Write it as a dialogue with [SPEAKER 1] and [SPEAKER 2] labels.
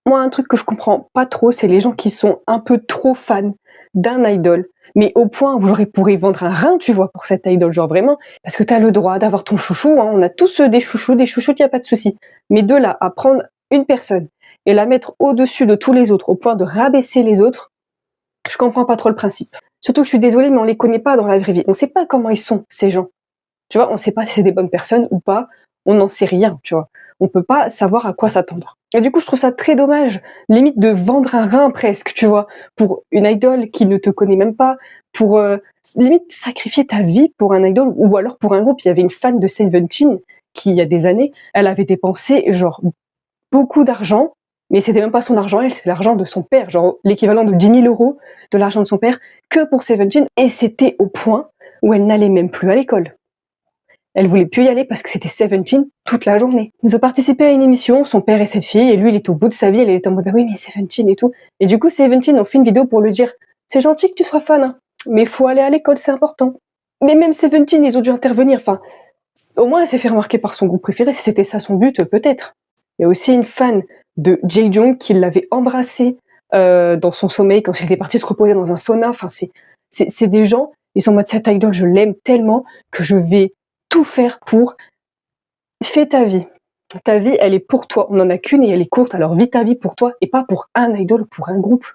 [SPEAKER 1] Moi, un truc que je comprends pas trop, c'est les gens qui sont un peu trop fans d'un idol, mais au point où j'aurais pourrais vendre un rein, tu vois, pour cette idol, genre vraiment, parce que t'as le droit d'avoir ton chouchou, hein, on a tous des chouchoutes, y a pas de souci. Mais de là à prendre une personne et la mettre au-dessus de tous les autres, au point de rabaisser les autres, je comprends pas trop le principe. Surtout que je suis désolée, mais on les connaît pas dans la vraie vie. On sait pas comment ils sont, ces gens. Tu vois, on sait pas si c'est des bonnes personnes ou pas. On n'en sait rien, tu vois. On peut pas savoir à quoi s'attendre. Et du coup, je trouve ça très dommage, limite de vendre un rein presque, tu vois, pour une idole qui ne te connaît même pas, pour limite sacrifier ta vie pour un idol ou alors pour un groupe. Il y avait une fan de Seventeen qui, il y a des années, elle avait dépensé genre beaucoup d'argent, mais c'était même pas son argent, elle, c'était l'argent de son père, genre l'équivalent de 10 000 euros de l'argent de son père, que pour Seventeen, et c'était au point où elle n'allait même plus à l'école. Elle voulait plus y aller parce que c'était Seventeen toute la journée. Ils ont participé à une émission, son père et cette fille, et lui, il était au bout de sa vie, elle était en mode, bah oui, mais Seventeen et tout. Et du coup, Seventeen ont fait une vidéo pour lui dire, c'est gentil que tu sois fan, hein, mais faut aller à l'école, c'est important. Mais même Seventeen, ils ont dû intervenir, enfin, au moins elle s'est fait remarquer par son groupe préféré, si c'était ça son but, peut-être. Il y a aussi une fan de Jae-jung qui l'avait embrassé dans son sommeil quand il était parti se reposer dans un sauna. Enfin, c'est des gens, ils sont en mode cette idol, je l'aime tellement que je vais tout faire pour. Fais ta vie. Ta vie, elle est pour toi. On n'en a qu'une et elle est courte. Alors vis ta vie pour toi et pas pour un idol ou pour un groupe.